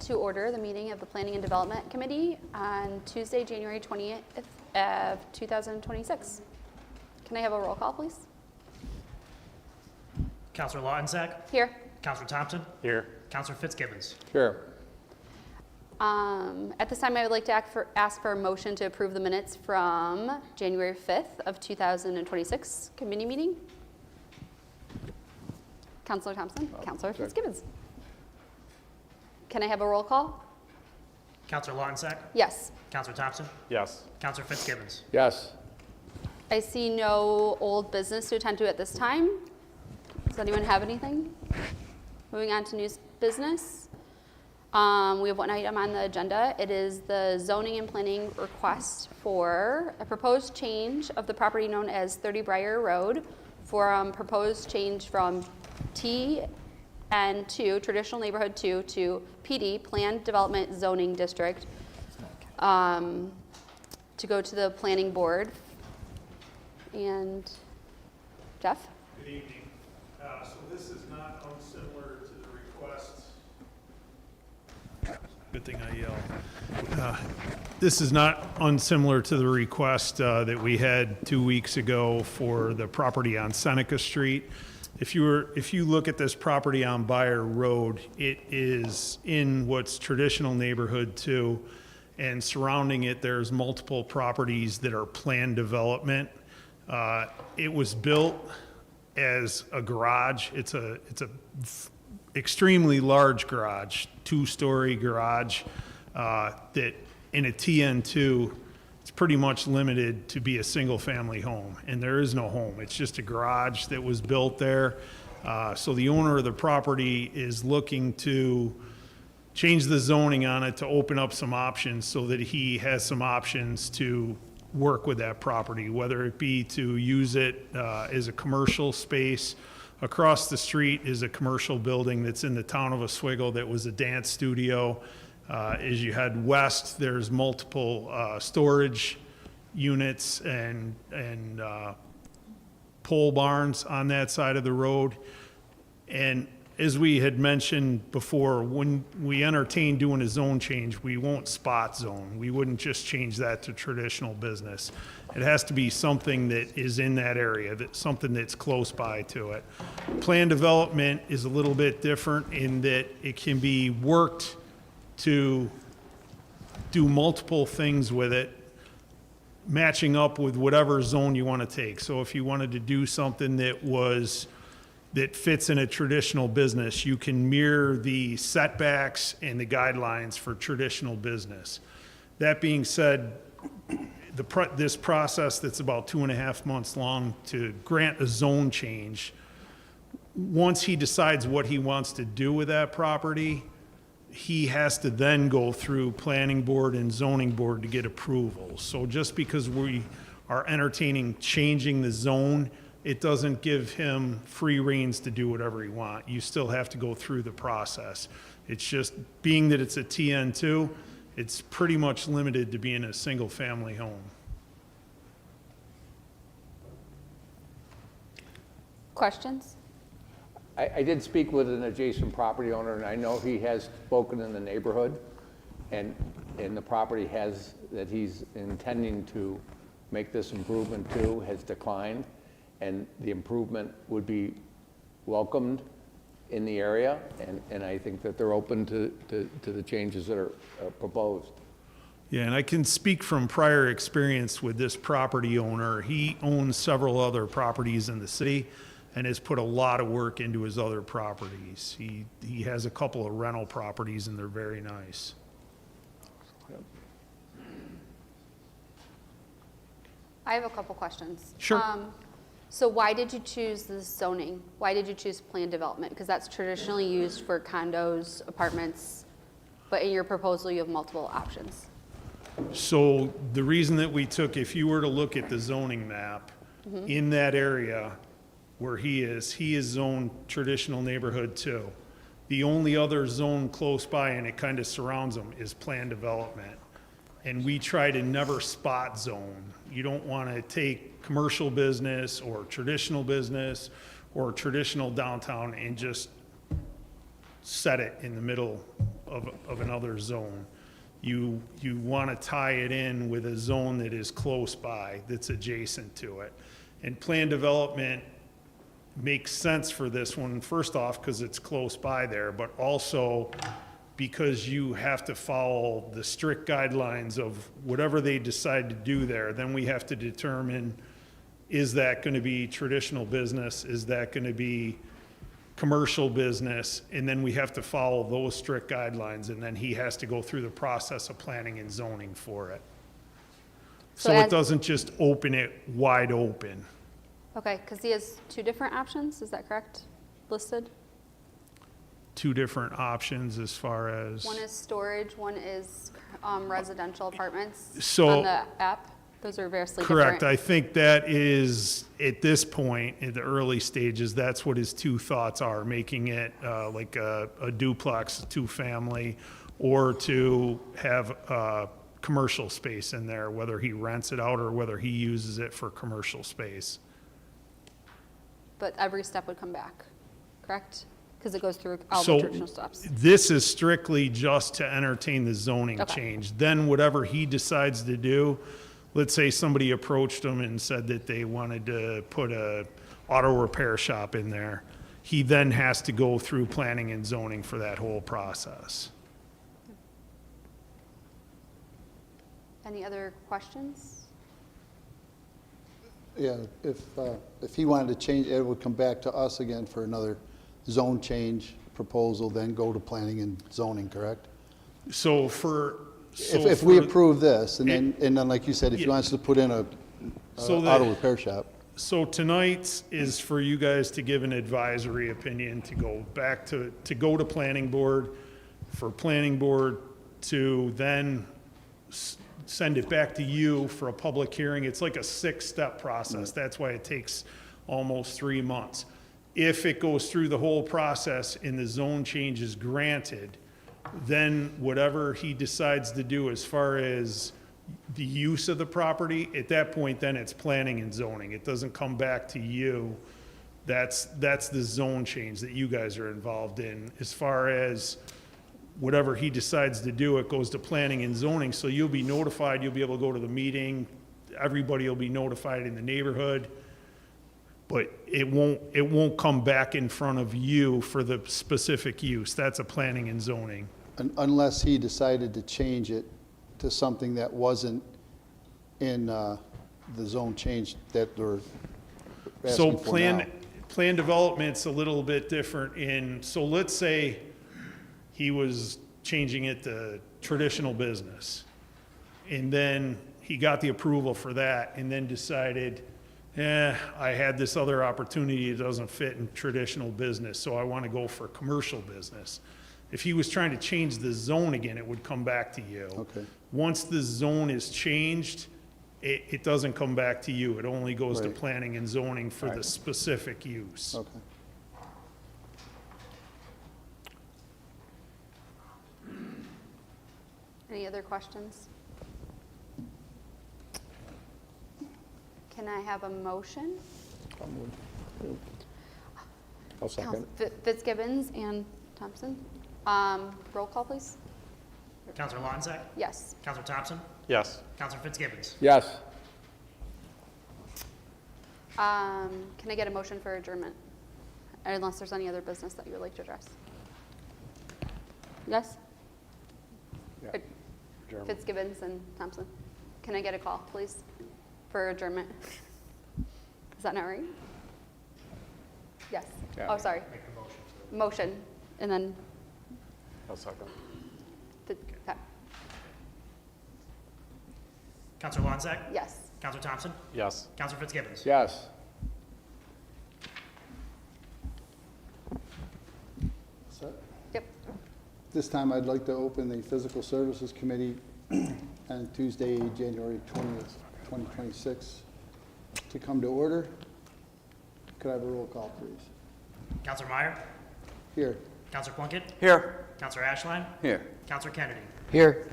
to order the meeting of the Planning and Development Committee on Tuesday, January 20th of 2026. Can I have a roll call, please? Councilor Lautensack. Here. Councilor Thompson. Here. Councilor Fitzgibbons. Here. At this time, I would like to ask for a motion to approve the minutes from January 5th of 2026 committee meeting. Councilor Thompson. Councilor Fitzgibbons. Can I have a roll call? Councilor Lautensack. Yes. Councilor Thompson. Yes. Councilor Fitzgibbons. Yes. I see no old business to attend to at this time. Does anyone have anything? Moving on to new business. We have one item on the agenda. It is the zoning and planning request for a proposed change of the property known as 30 Briar Road for proposed change from TN2, Traditional Neighborhood 2, to PD, Planned Development Zoning District, to go to the planning board. And Jeff? Good evening. So this is not unsimilar to the request. Good thing I yelled. This is not unsimilar to the request that we had 2 weeks ago for the property on Seneca Street. If you look at this property on Briar Road, it is in what's traditional neighborhood 2, and surrounding it, there's multiple properties that are planned development. It was built as a garage. It's a extremely large garage, 2-story garage, that in a TN2, it's pretty much limited to be a single family home, and there is no home. It's just a garage that was built there. So the owner of the property is looking to change the zoning on it to open up some options so that he has some options to work with that property, whether it be to use it as a commercial space. Across the street is a commercial building that's in the town of Oswego that was a dance studio. As you head west, there's multiple storage units and pole barns on that side of the road. And as we had mentioned before, when we entertain doing a zone change, we won't spot zone. We wouldn't just change that to traditional business. It has to be something that is in that area, something that's close by to it. Planned development is a little bit different in that it can be worked to do multiple things with it, matching up with whatever zone you want to take. So if you wanted to do something that fits in a traditional business, you can mirror the setbacks and the guidelines for traditional business. That being said, this process that's about 2.5 months long to grant a zone change, once he decides what he wants to do with that property, he has to then go through planning board and zoning board to get approval. So just because we are entertaining changing the zone, it doesn't give him free reins to do whatever he wants. You still have to go through the process. It's just, being that it's a TN2, it's pretty much limited to being a single family home. Questions? I did speak with an adjacent property owner, and I know he has spoken in the neighborhood, and the property that he's intending to make this improvement to has declined, and the improvement would be welcomed in the area, and I think that they're open to the changes that are proposed. Yeah, and I can speak from prior experience with this property owner. He owns several other properties in the city and has put a lot of work into his other properties. He has a couple of rental properties, and they're very nice. I have a couple questions. Sure. So why did you choose this zoning? Why did you choose planned development? Because that's traditionally used for condos, apartments, but in your proposal you have multiple options. So the reason that we took, if you were to look at the zoning map, in that area where he is zoned traditional neighborhood 2. The only other zone close by, and it kind of surrounds them, is planned development. And we try to never spot zone. You don't want to take commercial business or traditional business or traditional downtown and just set it in the middle of another zone. You want to tie it in with a zone that is close by, that's adjacent to it. And plan development makes sense for this one, first off, because it's close by there, but also because you have to follow the strict guidelines of whatever they decide to do there. Then we have to determine, is that going to be traditional business? Is that going to be commercial business? And then we have to follow those strict guidelines, and then he has to go through the process of planning and zoning for it. So So it as- doesn't just open it wide open. Okay, because he has two different options, is that correct? Listed? Two different options as far as. One is storage, one is residential apartments So- on the app. Those are vastly different. Correct. I think that is, at this point, in the early stages, that's what his two thoughts are, making it like a duplex, a two-family, or to have commercial space in there, whether he rents it out or whether he uses it for commercial space. But every step would come back, correct? Because it goes through all the So traditional steps. this is strictly just to entertain the zoning Okay. change. Then whatever he decides to do, let's say somebody approached him and said that they wanted to put a auto repair shop in there. He then has to go through planning and zoning for that whole process. Any other questions? Yeah, if he wanted to change, it would come back to us again for another zone change proposal, then go to planning and zoning, correct? So for. so If we for- approve this, and then like you said, if he Yeah. wants to put in a So the- auto repair shop, So tonight's is for you guys to give an advisory opinion, to go back to go to planning board, for planning board to then send it back to you for a public hearing. It's like a 6-step process. That's why it takes almost 3 months. If it goes through the whole process and the zone change is granted, then whatever he decides to do as far as the use of the property, at that point, then it's planning and zoning. It doesn't come back to you. That's the zone change that you guys are involved in. As far as whatever he decides to do, it goes to planning and zoning. So you'll be notified, you'll be able to go to the meeting, everybody will be notified in the neighborhood. But it won't come back in front of you for the specific use. That's a planning and zoning. unless he decided to change it to something that wasn't in the zone change that they're So asking for now. plan development's a little bit different in, so let's say he was changing it to traditional business. And then he got the approval for that and then decided, I had this other opportunity, it doesn't fit in traditional business, so I want to go for commercial business. If he was trying to change the zone again, it would come back to you. Okay. Once the zone is changed, it doesn't come back to you. It only goes to Right. planning and zoning for the Right. specific use. Okay. Any other questions? Can I have a motion? I'll second. Fitzgibbons and Thompson. Roll call, please. Counselor Lautensack? Yes. Counselor Thompson? Yes. Counselor Fitzgibbons? Yes. Can I get a motion for adjournment? Unless there's any other business that you would like to address. Yes? Yeah. Fitzgibbons and Thompson. Can I get a call, please, for adjournment? Is that not right? Yes. Yeah. Oh, sorry. Make the motion. Motion, and then, I'll second. okay. Counselor Lautensack? Yes. Counselor Thompson? Yes. Counselor Fitzgibbons? Yes. So, Yep. this time I'd like to open the Physical Services Committee on Tuesday, January 20th, 2026, to come to order. Could I have a roll call, please? Counselor Meyer? Here. Counselor Plunkett? Here. Counselor Ashline? Here. Counselor Kennedy? Here.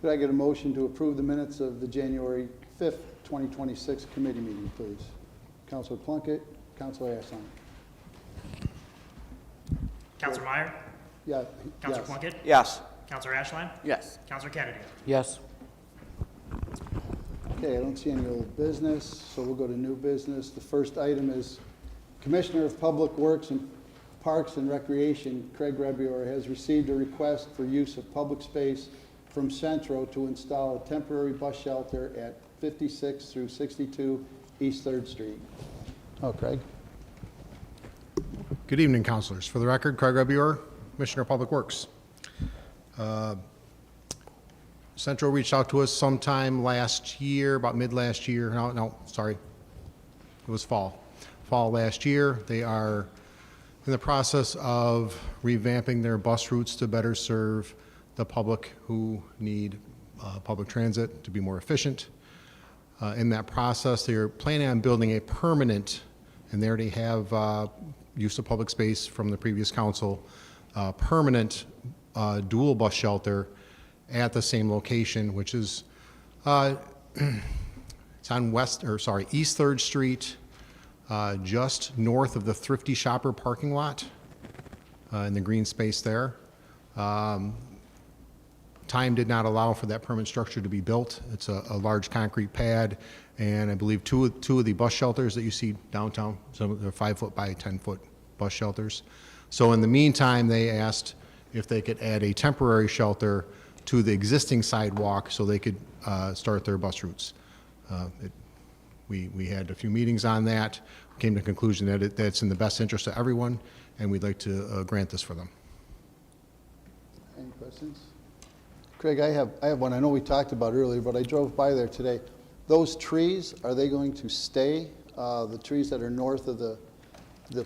Could I get a motion to approve the minutes of the January 5th, 2026 committee meeting, please? Counselor Plunkett, Counselor Asson. Counselor Meyer? Yeah. Counselor Yes. Plunkett? Yes. Counselor Ashline? Yes. Counselor Kennedy? Yes. Okay, I don't see any old business, so we'll go to new business. The first item is Commissioner of Public Works and Parks and Recreation, Craig Rebior, has received a request for use of public space from Centro to install a temporary bus shelter at 56 through 62 East 3rd Street. Oh, Craig? Good evening, councilors. For the record, Craig Rebior, Commissioner of Public Works. Central reached out to us sometime last year, about mid-last year. No, sorry. It was fall last year. They are in the process of revamping their bus routes to better serve the public who need public transit to be more efficient. In that process, they are planning on building a permanent, and they already have use of public space from the previous council, permanent dual bus shelter at the same location, which is it's on East 3rd Street, just north of the Thrifty Shopper parking lot in the green space there. Time did not allow for that permanent structure to be built. It's a large concrete pad, and I believe two of the bus shelters that you see downtown, so they're 5-foot by 10-foot bus shelters. So in the meantime, they asked if they could add a temporary shelter to the existing sidewalk so they could start their bus routes. We had a few meetings on that, came to the conclusion that that's in the best interest of everyone, and we'd like to grant this for them. Any questions? Craig, I have one. I know we talked about it earlier, but I drove by there today. Those trees, are they going to stay? The trees that are north of the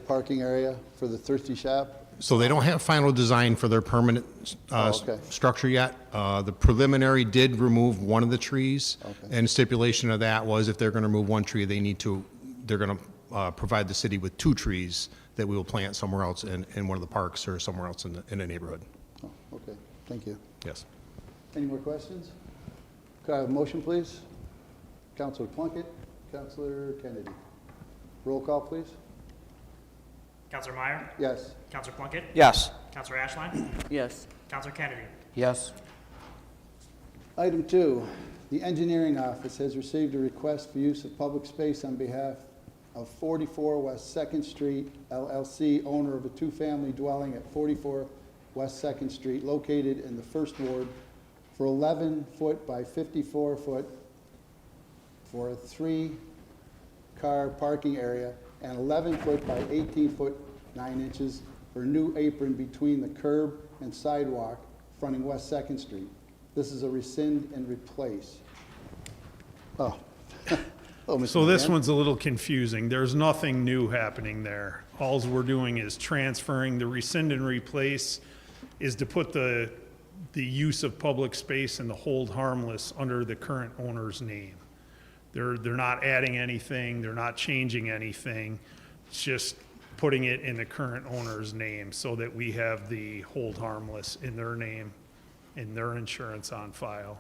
parking area for the Thrifty Shop? So they don't have final design for their permanent okay. structure yet. The preliminary did remove one of the trees, Okay. and stipulation of that was if they're going to remove one tree, they're going to provide the city with 2 trees that we will plant somewhere else in one of the parks or somewhere else in the neighborhood. Oh, okay, thank you. Yes. Any more questions? Could I have a motion, please? Counselor Plunkett, Counselor Kennedy. Roll call, please. Counselor Meyer? Yes. Counselor Plunkett? Yes. Counselor Ashline? Yes. Counselor Kennedy? Yes. Item 2, the engineering office has received a request for use of public space on behalf of 44 West 2nd Street LLC, owner of a 2-family dwelling at 44 West 2nd Street, located in the 1st Ward, for 11-foot by 54-foot for a 3-car parking area and 11-foot by 18-foot 9 inches for a new apron between the curb and sidewalk fronting West 2nd Street. This is a rescind and replace. Oh. Oh, Mr. So this McGann? one's a little confusing. There's nothing new happening there. Alls we're doing is transferring. The rescind and replace is to put the use of public space and the hold harmless under the current owner's name. They're not adding anything, they're not changing anything. It's just putting it in the current owner's name so that we have the hold harmless in their name and their insurance on file.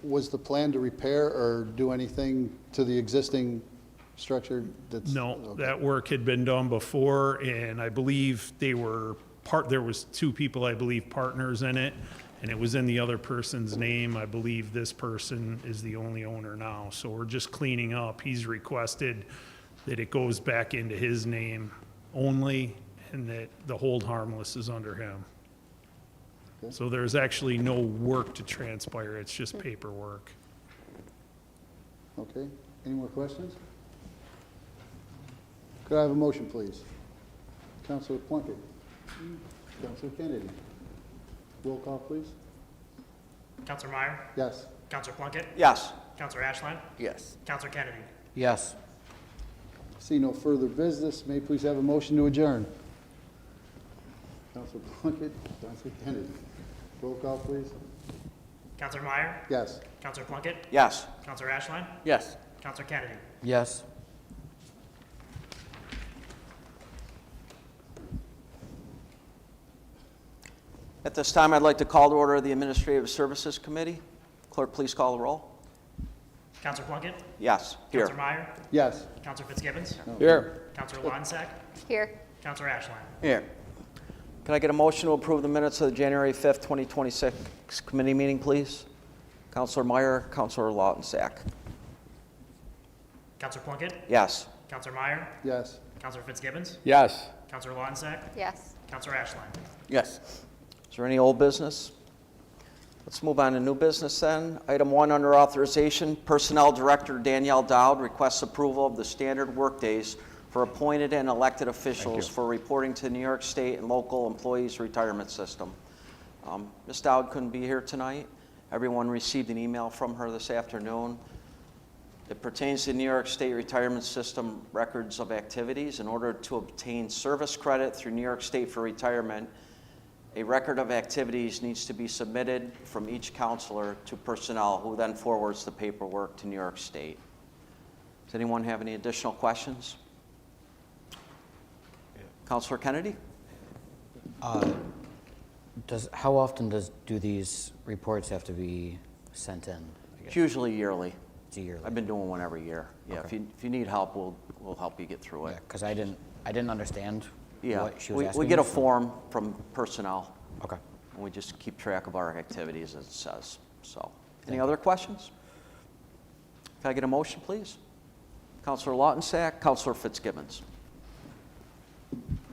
Was the plan to repair or do anything to the existing structure that's? No, okay. that work had been done before, and I believe there was 2 people, I believe, partners in it, and it was in the other person's name. I believe this person is the only owner now, so we're just cleaning up. He's requested that it goes back into his name only, and that the hold harmless is under him. Okay. So there's actually no work to transpire, it's just paperwork. Okay, any more questions? Could I have a motion, please? Counselor Plunkett. Counselor Kennedy. Roll call, please. Counselor Meyer? Yes. Counselor Plunkett? Yes. Counselor Ashline? Yes. Counselor Kennedy? Yes. See no further business. May I please have a motion to adjourn? Counselor Plunkett, Counselor Kennedy. Roll call, please. Counselor Meyer? Yes. Counselor Plunkett? Yes. Counselor Ashline? Yes. Counselor Kennedy? Yes. At this time, I'd like to call to order the Administrative Services Committee. Clerk, please call the roll. Counselor Plunkett? Yes. Counselor Here. Meyer? Yes. Counselor Fitzgibbons? Here. Counselor Lonsack? Here. Counselor Ashline? Here. Can I get a motion to approve the minutes of the January 5th, 2026 committee meeting, please? Counselor Meyer, Counselor Lautensack. Counselor Plunkett, Yes. Counselor Meyer, Yes. Counselor Fitzgibbons, Yes. Counselor Lautensack, Yes. Counselor Ashline. Yes. Is there any old business? Let's move on to new business then. Item 1 under authorization, Personnel Director Danielle Dowd requests approval of the standard workdays for appointed and elected officials for reporting to New York State and local employees' retirement system. Ms. Dowd couldn't be here tonight. Everyone received an email from her this afternoon. It pertains to New York State retirement system records of activities. In order to obtain service credit through New York State for retirement, a record of activities needs to be submitted from each counselor to personnel, who then forwards the paperwork to New York State. Does anyone have any additional questions? Counselor Kennedy? How often do these reports have to be sent in? I guess It's usually yearly. it's a yearly. I've been doing one every year. Yeah, Okay. if you need help, we'll help you get through it. Because I didn't understand Yeah, what she was asking. we get a so- form from personnel, Okay. and we just keep track of our activities as it says. So, any other questions? Can I get a motion, please? Counselor Lautensack, Counselor Fitzgibbons.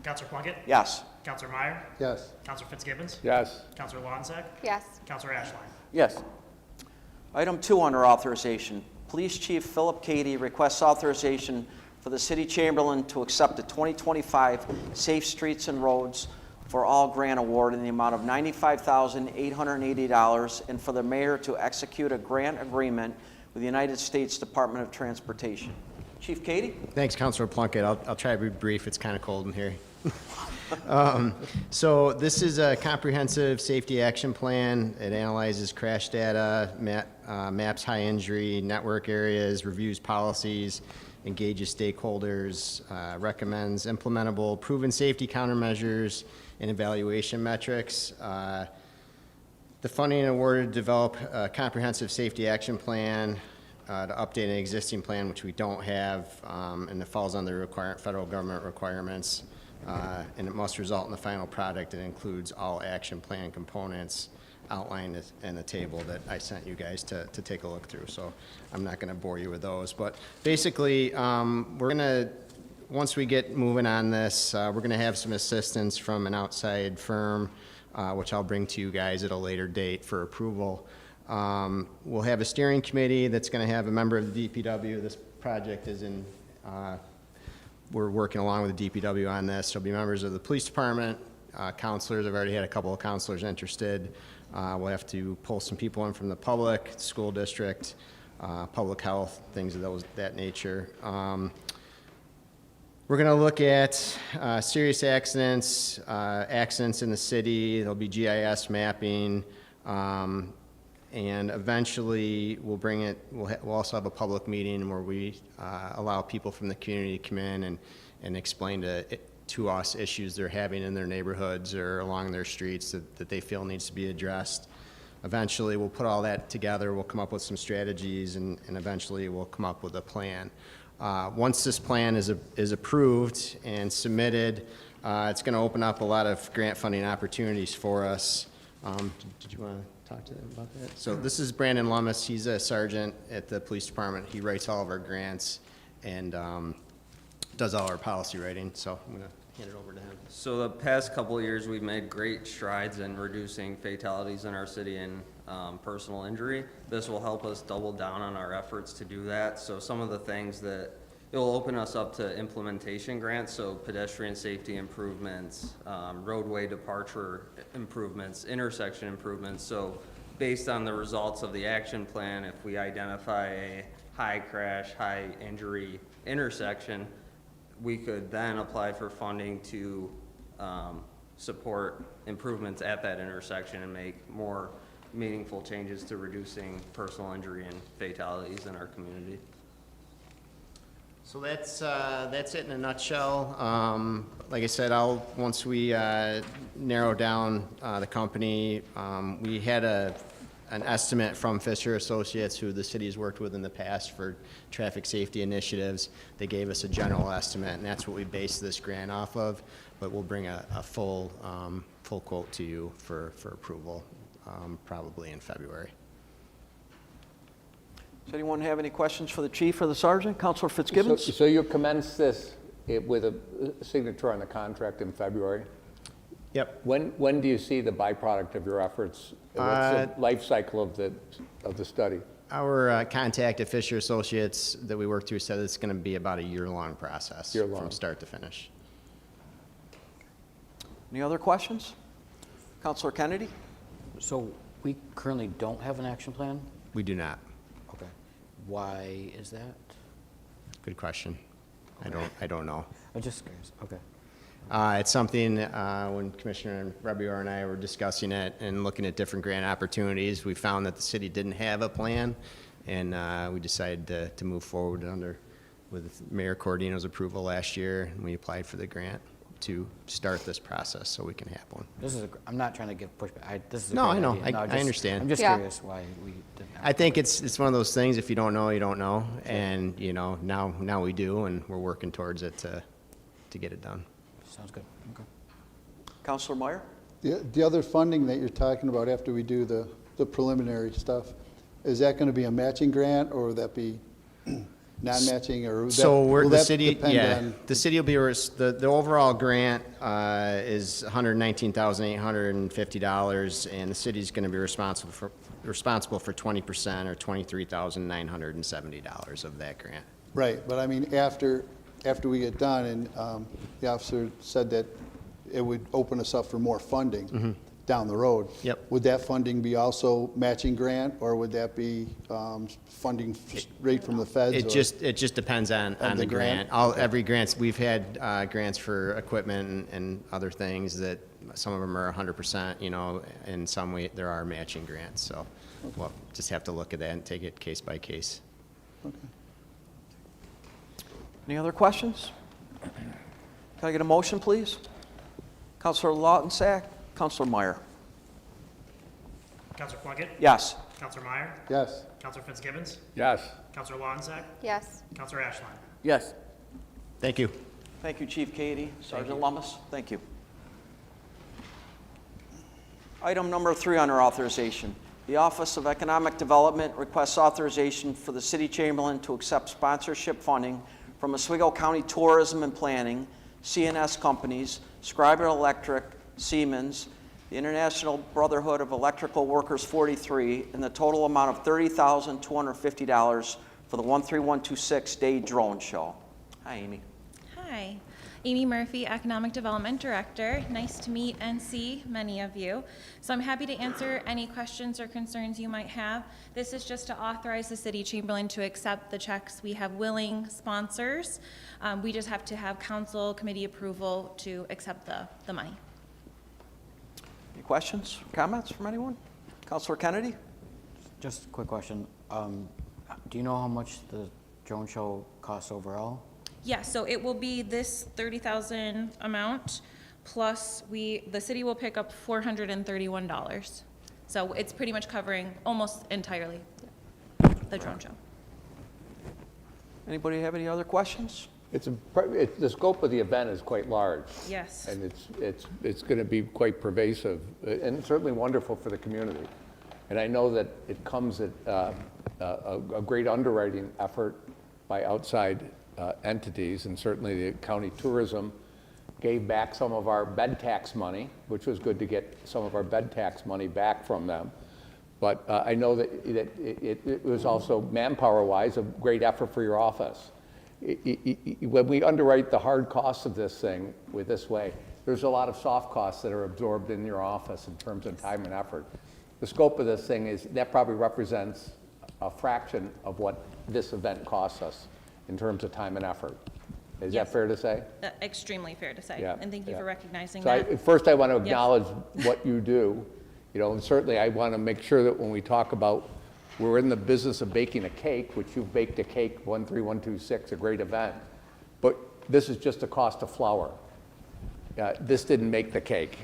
Counselor Plunkett, Yes. Counselor Meyer, Yes. Counselor Fitzgibbons, Yes. Counselor Lautensack, Yes. Counselor Ashline. Yes. Item 2 under authorization, Police Chief Philip Cady requests authorization for the City Chamberlain to accept the 2025 Safe Streets and Roads for All Grant Award in the amount of $95,880, and for the mayor to execute a grant agreement with the United States Department of Transportation. Chief Cady? Thanks, Councilor Plunkett. I'll try to be brief. It's kind of cold in here. So this is a comprehensive safety action plan. It analyzes crash data, maps high injury network areas, reviews policies, engages stakeholders, recommends implementable proven safety countermeasures and evaluation metrics. The funding awarded to develop a comprehensive safety action plan, to update an existing plan, which we don't have, and it falls under federal government requirements. And it must result in the final product that includes all action plan components outlined in the table that I sent you guys to take a look through. So I'm not going to bore you with those. But basically, once we get moving on this, we're going to have some assistance from an outside firm, which I'll bring to you guys at a later date for approval. We'll have a steering committee that's going to have a member of the DPW. This project is in, we're working along with the DPW on this. There'll be members of the police department, counselors. I've already had a couple of counselors interested. We'll have to pull some people in from the public, school district, public health, things of that nature. We're going to look at serious accidents, accidents in the city. There'll be GIS mapping. And eventually, we'll bring it, we'll also have a public meeting where we allow people from the community to come in and explain to us issues they're having in their neighborhoods or along their streets that they feel needs to be addressed. Eventually, we'll put all that together, we'll come up with some strategies, and eventually we'll come up with a plan. Once this plan is approved and submitted, it's going to open up a lot of grant funding opportunities for us. Did you want to talk to them about that? So this is Brandon Lummis. He's a sergeant at the police department. He writes all of our grants and does all our policy writing. So I'm going to hand it over to him. So the past couple of years, we've made great strides in reducing fatalities in our city and personal injury. This will help us double down on our efforts to do that. So some of the things that it will open us up to implementation grants, so pedestrian safety improvements, roadway departure improvements, intersection improvements. So based on the results of the action plan, if we identify a high crash, high injury intersection, we could then apply for funding to support improvements at that intersection and make more meaningful changes to reducing personal injury and fatalities in our community. So that's it in a nutshell. Like I said, once we narrow down the company, we had an estimate from Fisher Associates, who the city has worked with in the past for traffic safety initiatives. They gave us a general estimate, and that's what we based this grant off of. but we'll bring a full, full quote to you for approval, probably in February. Does anyone have any questions for the chief or the sergeant? Counselor Fitzgibbons? So you commence this with a signature on the contract in February? Yep. When do you see the byproduct of your efforts? What's the life cycle of the study? Our contact at Fisher Associates that we work through said it's going to be about a year-long process Year-long. from start to finish. Any other questions? Counselor Kennedy? So we currently don't have an action plan? We do not. Okay. Why is that? Good question. I don't know. I'm just curious. Okay. It's something, when Commissioner Rebior and I were discussing it and looking at different grant opportunities, we found that the city didn't have a plan, and we decided to move forward with Mayor Cordino's approval last year, and we applied for the grant to start this process so we can have one. I'm not trying to give pushback. This is a No, great I know. idea. I understand. I'm just Yeah. curious why we didn't have. I think it's one of those things, if you don't know, you don't know, and, now we do, and we're working towards it to get it done. Sounds good. Okay. Counselor Meyer? The other funding that you're talking about after we do the preliminary stuff, is that going to be a matching grant, or will that be non-matching, or So will the that city, depend yeah, on- the city will be, the overall grant is $119,850, and the city's going to be responsible for 20%, or $23,970 of that grant. Right, but I mean, after we get done, and the officer said that it would open us up for more funding down the road. Yep. Would that funding be also matching grant, or would that be funding right from the feds? It or- just depends on On the the grant. grant? Every grants, we've had grants for equipment and other things that, some of them are 100%, and some there are matching grants, so we'll just have to look at that and take it case by case. Any other questions? Can I get a motion, please? Counselor Lautensack? Counselor Meyer? Counselor Plunkett? Yes. Counselor Meyer? Yes. Counselor Fitzgibbons? Yes. Counselor Lautensack? Yes. Counselor Ashline? Yes. Thank you. Thank you, Chief Katie. Sergeant Lummis? Thank you. Item number 3 under authorization. The Office of Economic Development requests authorization for the City Chamberlain to accept sponsorship funding from Oswego County Tourism and Planning, CNS Companies, Scriber Electric, Siemens, the International Brotherhood of Electrical Workers 43, in the total amount of $30,250 for the 13126 Day Drone Show. Hi, Amy. Hi, Amy Murphy, Economic Development Director. Nice to meet and see many of you. So I'm happy to answer any questions or concerns you might have. This is just to authorize the City Chamberlain to accept the checks. We have willing sponsors. We just have to have council committee approval to accept the money. Any questions, comments from anyone? Counselor Kennedy? Just a quick question. Do you know how much the drone show costs overall? Yeah, so it will be this 30,000 amount, plus the city will pick up $431. So it's pretty much covering almost entirely the drone show. Anybody have any other questions? The scope of the event is quite large. Yes. And it's going to be quite pervasive, and certainly wonderful for the community. And I know that it comes at a great underwriting effort by outside entities, and certainly the county tourism gave back some of our bed tax money, which was good to get some of our bed tax money back from them. But I know that it was also manpower-wise a great effort for your office. When we underwrite the hard costs of this thing with this way, there's a lot of soft costs that are absorbed in your office in terms of time and effort. The scope of this thing that probably represents a fraction of what this event costs us in terms of time and effort. Is Yes. that fair to say? Extremely fair to say. Yeah, And thank you yeah. for recognizing So that. first I want to Yes. acknowledge what you do, and certainly I want to make sure that when we talk about we're in the business of baking a cake, which you've baked a cake, 13126, a great event, but this is just the cost of flour. This didn't make the cake.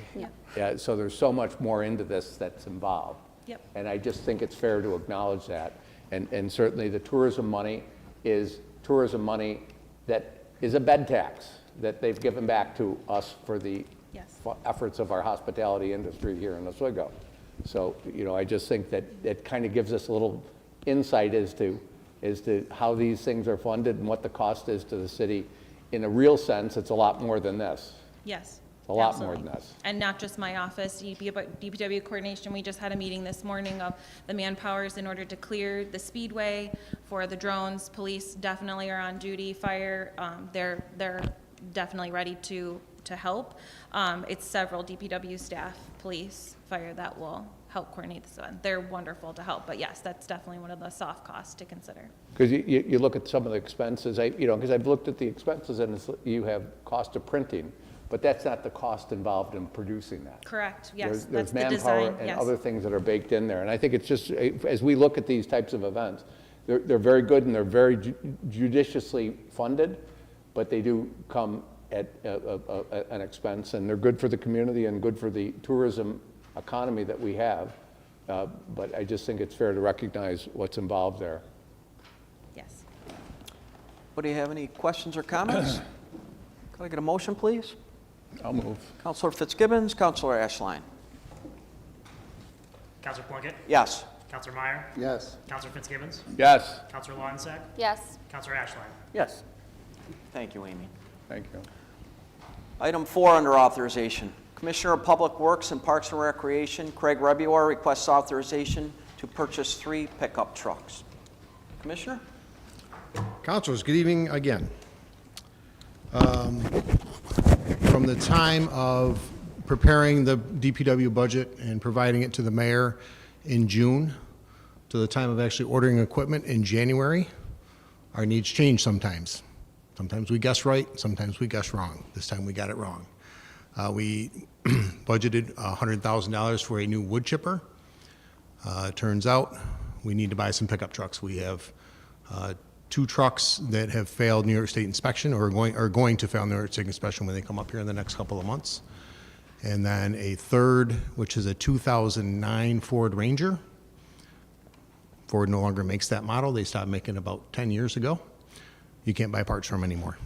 Yeah. So there's so much more into this that's involved. Yep. And I just think it's fair to acknowledge that. And certainly the tourism money is tourism money that is a bed tax. that they've given back to us for the Yes. efforts of our hospitality industry here in Oswego. So, I just think that it kind of gives us a little insight as to how these things are funded and what the cost is to the city. In a real sense, it's a lot more than this. Yes. A lot more absolutely. than this. And not just my office, DPW coordination, we just had a meeting this morning of the manpowers in order to clear the speedway for the drones. Police definitely are on duty, fire, they're definitely ready to help. It's several DPW staff, police, fire that will help coordinate this event. They're wonderful to help, but yes, that's definitely one of the soft costs to consider. Because you look at some of the expenses, because I've looked at the expenses and you have cost of printing, but that's not the cost involved in producing that. Correct, yes, There's that's the manpower design, and yes. other things that are baked in there. And I think it's just, as we look at these types of events, they're very good and they're very judiciously funded, but they do come at an expense, and they're good for the community and good for the tourism economy that we have. But I just think it's fair to recognize what's involved there. Yes. Anybody have any questions or comments? Could I get a motion, please? I'll move. Counselor Fitzgibbons, Counselor Ashline. Counselor Plunkett? Yes. Counselor Meyer? Yes. Counselor Fitzgibbons? Yes. Counselor Lonzak? Yes. Counselor Ashline? Yes. Thank you, Amy. Thank you. Item 4 under authorization. Commissioner of Public Works and Parks and Recreation, Craig Rebuar, requests authorization to purchase 3 pickup trucks. Commissioner? Councilors, good evening again. From the time of preparing the DPW budget and providing it to the mayor in June to the time of actually ordering equipment in January, our needs change sometimes. Sometimes we guess right, sometimes we guess wrong. This time we got it wrong. We budgeted $100,000 for a new wood chipper. It turns out we need to buy some pickup trucks. We have 2 trucks that have failed New York State inspection or are going to fail New York State inspection when they come up here in the next couple of months. And then a third, which is a 2009 Ford Ranger. Ford no longer makes that model. They stopped making it about 10 years ago. You can't buy parts from them anymore.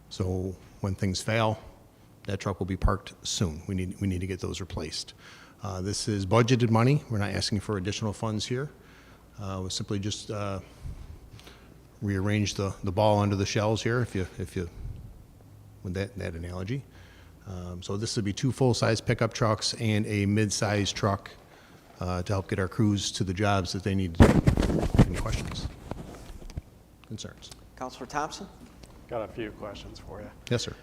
So when things fail, that truck will be parked soon. We need to get those replaced. This is budgeted money. We're not asking for additional funds here. We simply just rearrange the ball under the shells here, if you with that analogy. So this would be 2 full-size pickup trucks and a mid-size truck to help get our crews to the jobs that they need to do. Any questions? Concerns? Counselor Thompson? Got a few questions for you. Yes, sir.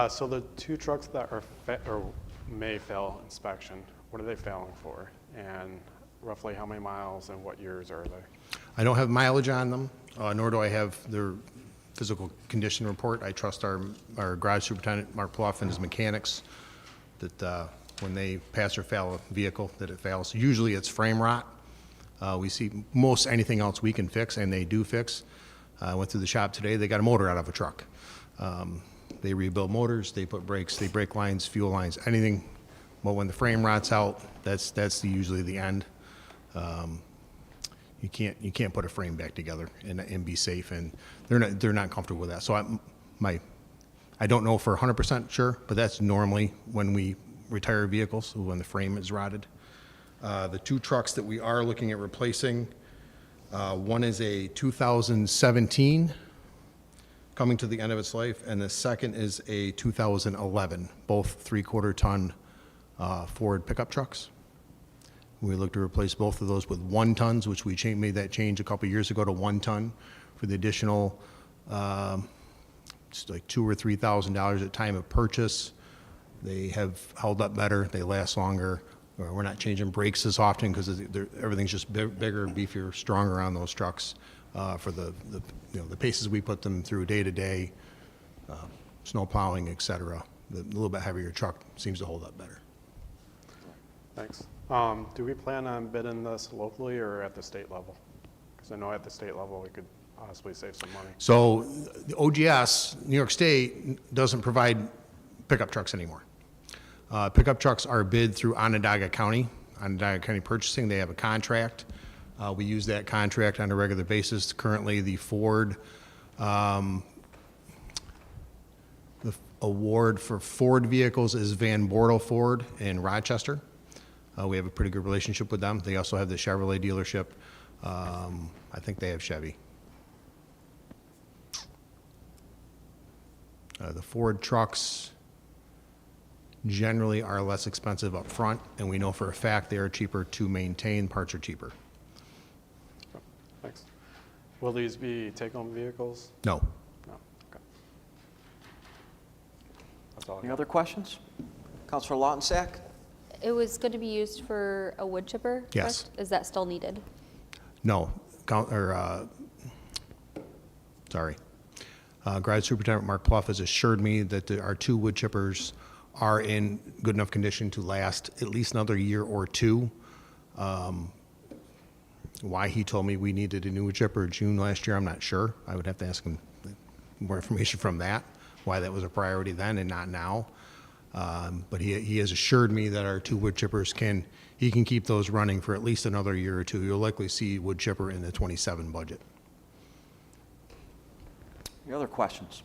So the 2 trucks that are or may fail inspection, what are they failing for? And roughly how many miles and what years are they? I don't have mileage on them, nor do I have their physical condition report. I trust our garage superintendent, Mark Pluff, and his mechanics that when they pass or fail a vehicle, that it fails. Usually it's frame rot. We see most anything else we can fix, and they do fix. I went through the shop today. They got a motor out of a truck. They rebuild motors. They put brakes. They brake lines, fuel lines, anything. But when the frame rots out, that's usually the end. You can't put a frame back together and be safe, and they're not comfortable with that. So I don't know for 100% sure, but that's normally when we retire vehicles, when the frame is rotted. The 2 trucks that we are looking at replacing, one is a 2017 coming to the end of its life, and the second is a 2011, both 3/4 ton Ford pickup trucks. We look to replace both of those with 1 tons, which we made that change a couple years ago to 1 ton for the additional, just like $2,000 or $3,000 at time of purchase. They have held up better. They last longer. We're not changing brakes as often because everything's just bigger, beefier, stronger on those trucks for the paces we put them through day to day, snow plowing, et cetera. The little bit heavier truck seems to hold up better. Thanks. Do we plan on bidding this locally or at the state level? Because I know at the state level we could possibly save some money. So the OGS, New York State, doesn't provide pickup trucks anymore. Pickup trucks are bid through Onondaga County Purchasing. They have a contract. We use that contract on a regular basis. Currently, the Ford award for Ford vehicles is Van Bortle Ford in Rochester. We have a pretty good relationship with them. They also have the Chevrolet dealership. I think they have Chevy. The Ford trucks generally are less expensive up front, and we know for a fact they are cheaper to maintain. Parts are cheaper. Thanks. Will these be take-home vehicles? No. No. Okay. That's all I Any got. other questions? Counselor Lautensack? It was going to be used for a wood chipper, Yes. correct? Is that still needed? No. Garage Superintendent Mark Pluff has assured me that our 2 wood chippers are in good enough condition to last at least another year or 2. Why he told me we needed a new wood chipper in June last year, I'm not sure. I would have to ask him more information from that, why that was a priority then and not now. But he has assured me that our 2 wood chippers he can keep those running for at least another year or 2. You'll likely see wood chipper in the 27 budget. Any other questions?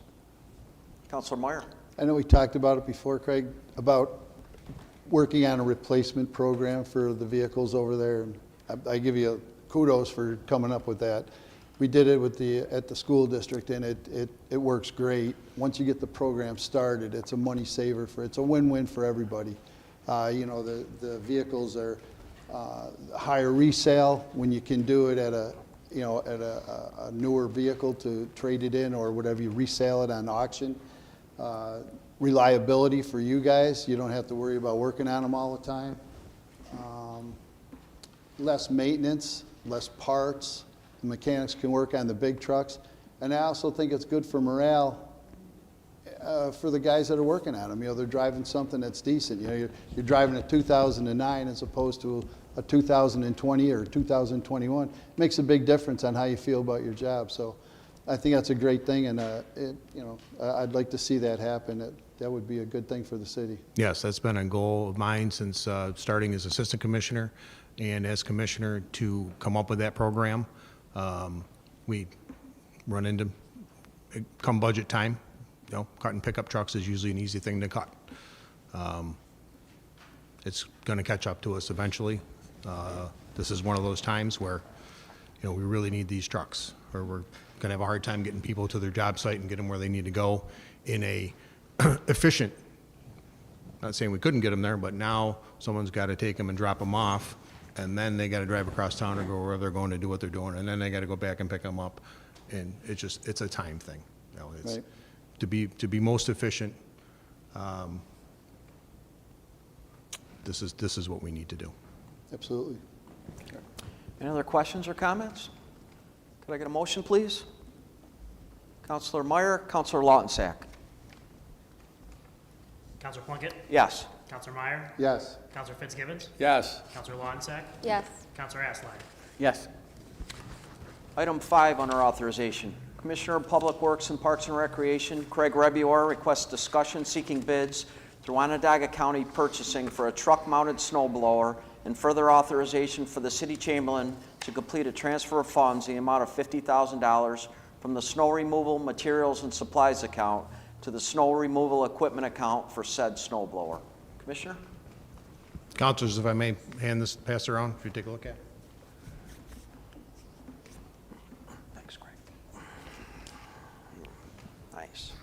Counselor Meyer? I know we talked about it before, Craig, about working on a replacement program for the vehicles over there. And I give you kudos for coming up with that. We did it at the school district, and it works great. Once you get the program started, it's a money saver it's a win-win for everybody. The vehicles are higher resale when you can do it at a newer vehicle to trade it in or whatever, you resell it on auction. Reliability for you guys, you don't have to worry about working on them all the time. Less maintenance, less parts. The mechanics can work on the big trucks. And I also think it's good for morale for the guys that are working on them. They're driving something that's decent. You're driving a 2009 as opposed to a 2020 or 2021. It makes a big difference on how you feel about your job. So I think that's a great thing, and I'd like to see that happen. That would be a good thing for the city. Yes, that's been a goal of mine since starting as assistant commissioner and as commissioner to come up with that program. We run into, come budget time, cutting pickup trucks is usually an easy thing to cut. It's going to catch up to us eventually. This is one of those times where, we really need these trucks, or we're going to have a hard time getting people to their job site and get them where they need to go in a efficient, not saying we couldn't get them there, but now someone's got to take them and drop them off, and then they got to drive across town or go where they're going to do what they're doing, and then they got to go back and pick them up, and it's a time thing. It's Right. to be most efficient. This is what we need to do. Absolutely. Any other questions or comments? Could I get a motion, please? Counselor Meyer, Counselor Lautensack. Counselor Plunkett? Yes. Counselor Meyer? Yes. Counselor Fitzgibbons? Yes. Counselor Lautensack? Yes. Counselor Asline? Yes. Item 5 under authorization. Commissioner of Public Works and Parks and Recreation, Craig Rebuor, requests discussion seeking bids through Onondaga County Purchasing for a truck-mounted snow blower and further authorization for the city chamberlain to complete a transfer of funds in the amount of $50,000 from the snow removal materials and supplies account to the snow removal equipment account for said snow blower. Commissioner? Councilors, if I may pass it around, if you take a look at it. Thanks, Craig. Nice.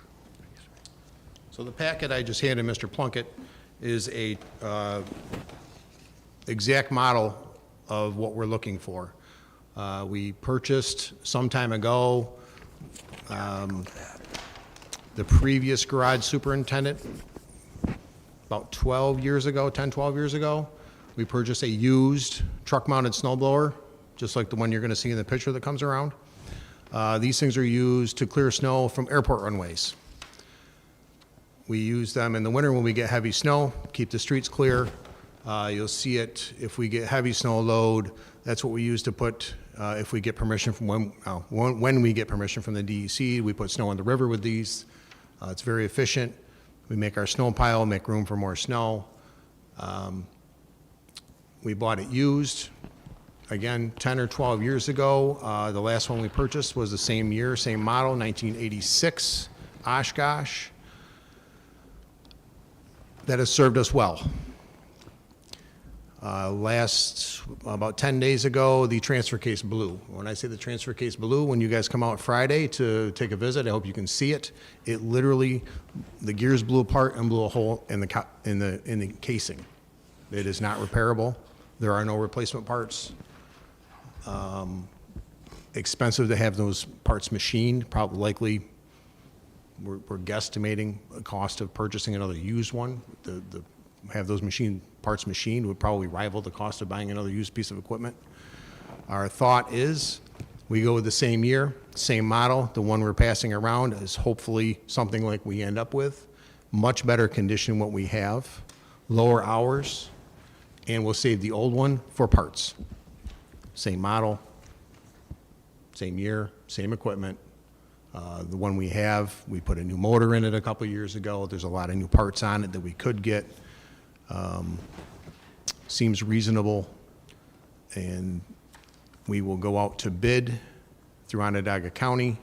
So the packet I just handed Mr. Plunkett is a exact model of what we're looking for. We purchased some time ago the previous garage superintendent, about 12 years ago, 10, 12 years ago. We purchased a used truck-mounted snow blower, just like the one you're going to see in the picture that comes around. These things are used to clear snow from airport runways. We use them in the winter when we get heavy snow, keep the streets clear. You'll see it if we get heavy snow load. That's what we use to put, if we get permission from when we get permission from the DEC, we put snow in the river with these. It's very efficient. We make our snow pile, make room for more snow. We bought it used, again, 10 or 12 years ago. The last one we purchased was the same year, same model, 1986 Oshkosh. that has served us well. About 10 days ago, the transfer case blew. When I say the transfer case blew, when you guys come out Friday to take a visit, I hope you can see it. It literally, the gears blew apart and blew a hole in the casing. It is not repairable. There are no replacement parts. Expensive to have those parts machined, probably likely, we're guesstimating a cost of purchasing another used one. Have those parts machined would probably rival the cost of buying another used piece of equipment. Our thought is we go with the same year, same model. The one we're passing around is hopefully something like we end up with. Much better condition than what we have, lower hours, and we'll save the old one for parts. Same model, same year, same equipment. The one we have, we put a new motor in it a couple years ago. There's a lot of new parts on it that we could get. Seems reasonable, and we will go out to bid through Onondaga County,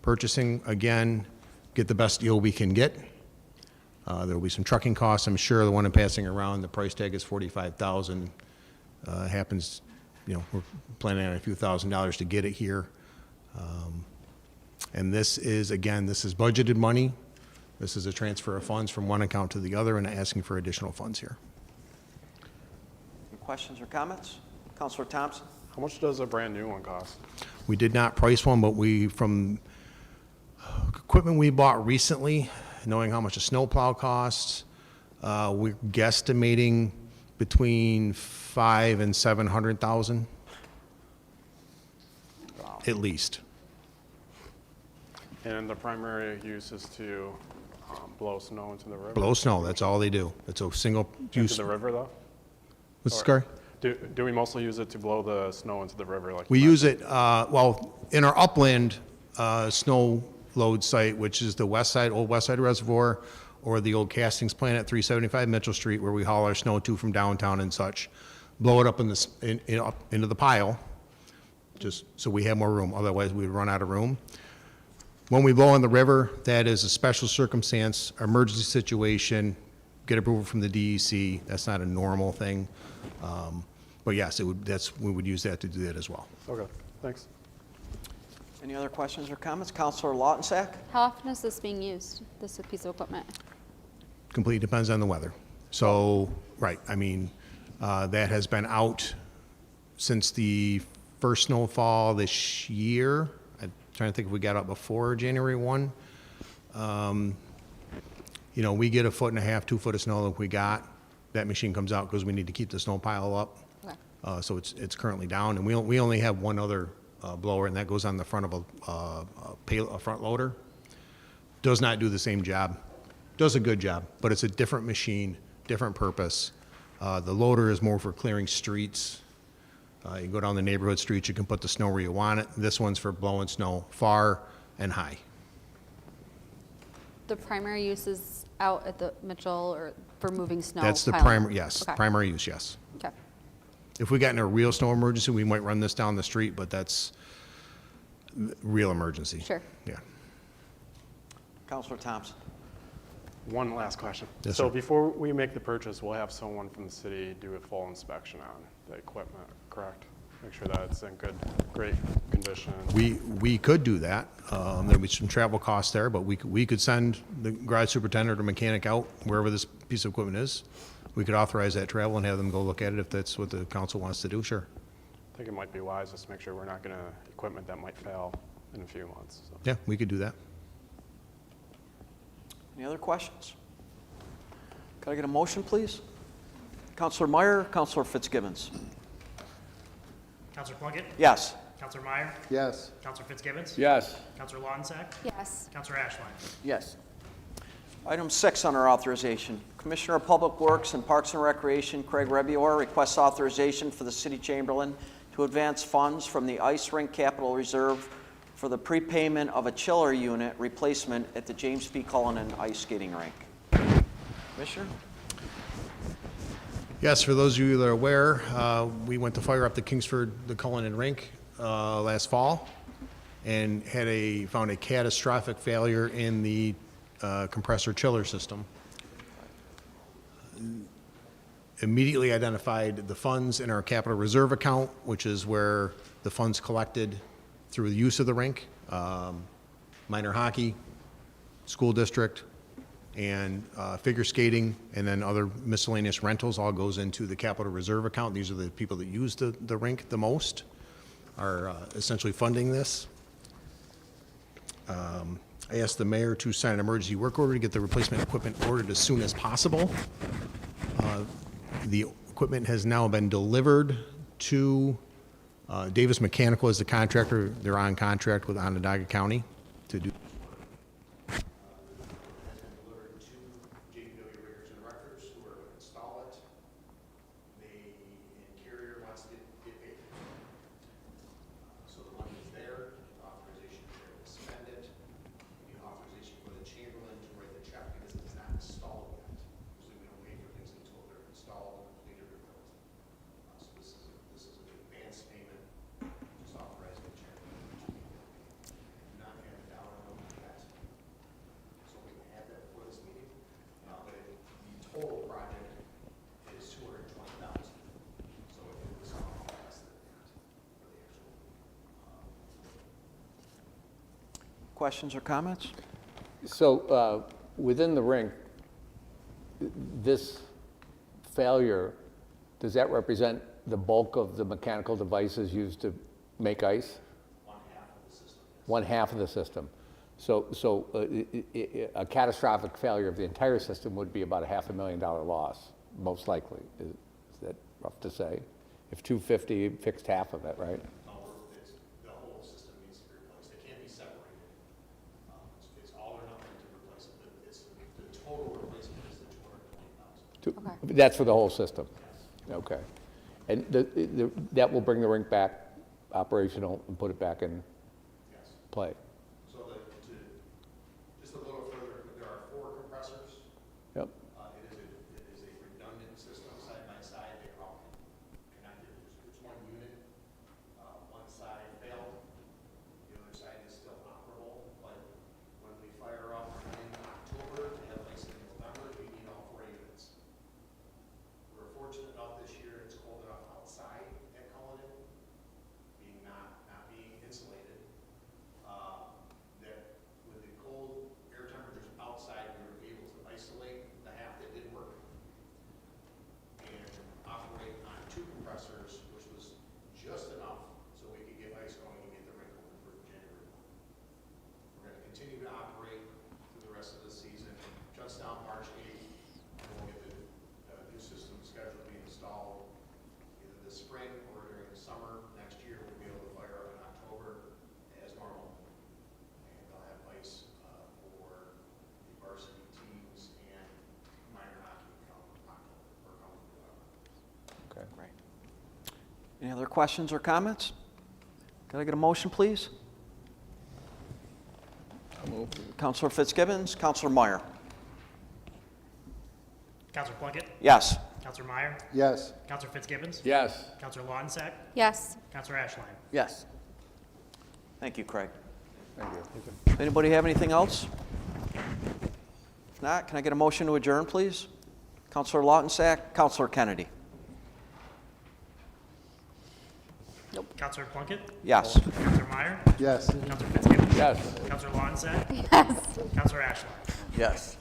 purchasing again, get the best deal we can get. There will be some trucking costs, I'm sure. The one I'm passing around, the price tag is $45,000. Happens, you know, we're planning on a few $1,000s to get it here. And this is, again, this is budgeted money. This is a transfer of funds from one account to the other and asking for additional funds here. Any questions or comments? Counselor Thompson? How much does a brand new one cost? We did not price one, but from equipment we bought recently, knowing how much a snowplow costs, we're guesstimating between $500,000 and $700,000, at least. And the primary use is to blow snow into the river? Blow snow, that's all they do. It's a single use. Into the river, though? What's the Or- story? Do we mostly use it to blow the snow into the river? Like We you use it, well, in our upland snow load site, which is the old West Side Reservoir, or the old castings plant at 375 Mitchell Street, where we haul our snow to from downtown and such, blow it up up into the pile, just so we have more room. Otherwise, we'd run out of room. When we blow in the river, that is a special circumstance, emergency situation, get approval from the DEC. That's not a normal thing. But yes, we would use that to do that as well. Okay, thanks. Any other questions or comments? Counselor Lautensack? How often is this being used, this piece of equipment? Completely depends on the weather. So, right, I mean, that has been out since the first snowfall this year. I'm trying to think if we got out before January 1. You know, we get 1.5 feet, 2 feet of snow that we got. That machine comes out because we need to keep the snow pile up. Okay. So it's currently down, and we only have one other blower, and that goes on the front of a front loader. Does not do the same job. Does a good job, but it's a different machine, different purpose. The loader is more for clearing streets. You go down the neighborhood streets, you can put the snow where you want it. This one's for blowing snow far and high. The primary use is out at the Mitchell or for moving snow? That's the piling? primary, yes, Okay. primary use, yes. Okay. If we got in a real snow emergency, we might run this down the street, but that's real emergency. Sure. Yeah. Counselor Thompson? One last question. Yes, So sir. before we make the purchase, we'll have someone from the city do a full inspection on the equipment, correct? Make sure that it's in great condition. We could do that. There'd be some travel costs there, but we could send the garage superintendent or mechanic out wherever this piece of equipment is. We could authorize that travel and have them go look at it if that's what the council wants to do, sure. I think it might be wise just to make sure we're not going to equipment that might fail in a few months. So. Yeah, we could do that. Any other questions? Could I get a motion, please? Counselor Meyer, Counselor Fitzgibbons? Counselor Plunkett? Yes. Counselor Meyer? Yes. Counselor Fitzgibbons? Yes. Counselor Lautensack? Yes. Counselor Ashline? Yes. Item 6 under authorization. Commissioner of Public Works and Parks and Recreation Craig Rebior requests authorization for the City Chamberlain to advance funds from the Ice Rink Capital Reserve for the prepayment of a chiller unit replacement at the James P. Cullinan Ice Skating Rink. Commissioner? Yes, for those of you that are aware, we went to fire up the Kingsford, the Cullinan Rink last fall and found a catastrophic failure in the compressor chiller system. immediately identified the funds in our capital reserve account, which is where the funds collected through the use of the rink, minor hockey, school district, and figure skating, and then other miscellaneous rentals all goes into the capital reserve account. These are the people that use the rink the most, are essentially funding this. I asked the mayor to sign an emergency work order to get the replacement equipment ordered as soon as possible. The equipment has now been delivered to Davis Mechanical as the contractor. They're on contract with Onondaga County to do. Delivered to JPW Riggers and Wreckers, who are going to install it. They, and Carrier wants to get paid. So the money is there, the authorization is there to spend it. The authorization for the Chamberlain to write the check because it's not installed yet. Usually we don't pay for things until they're installed and completed or built. So this is an advance payment, just authorizing the Chamberlain. Not have a dollar amount yet. So we can add that for this meeting. But the total project is $220,000. So it was less than that for the actual. Questions or comments? So within the rink, this failure, does that represent the bulk of the mechanical devices used to make ice? One half of the system. So a catastrophic failure of the entire system would be about a $500,000 loss, most likely. Is that rough to say? If 250 fixed half of it, right? The whole system needs to be replaced. They can't be separated. It's all or nothing to replace it. It's the total replacement is the $220,000. That's for the whole system? Okay. And that will bring the rink back operational and put it back in play? So just a little further, there are 4 compressors. Yep. It is a redundant system side by side. They're all connected. It's one unit. One side failed. The other side is still operable. But when we fire up in October to have ice in November, we need all 4 units. We're fortunate enough this year, it's cold enough outside at Cullinan, being not being insulated, that with the cold air temperatures outside, we were able to isolate the half that did work and operate on 2 compressors, which was just enough so we could get ice going and get the rink open for January. We're going to continue to operate through the rest of the season. Shuts down March 8th, and we'll get the new system scheduled to be installed either this spring or during the summer. Next year, we'll be able to fire up in October as normal. And they'll have ice for the varsity teams and minor hockey come October or come November. Okay. Great. Any other questions or comments? Can I get a motion, please? Councilor Fitzgibbons, Councilor Meyer. Counselor Plunkett? Yes. Counselor Meyer? Yes. Counselor Fitzgibbons? Yes. Counselor Lautensack? Yes. Counselor Ashline? Yes. Thank you, Craig. Thank you. Anybody have anything else? If not, can I get a motion to adjourn, please? Counselor Lautensack, Counselor Kennedy. Counselor Plunkett? Yes. Counselor Meyer? Yes. Counselor Fitzgibbons? Yes. Counselor Lautensack? Yes. Counselor Ashline? Yes.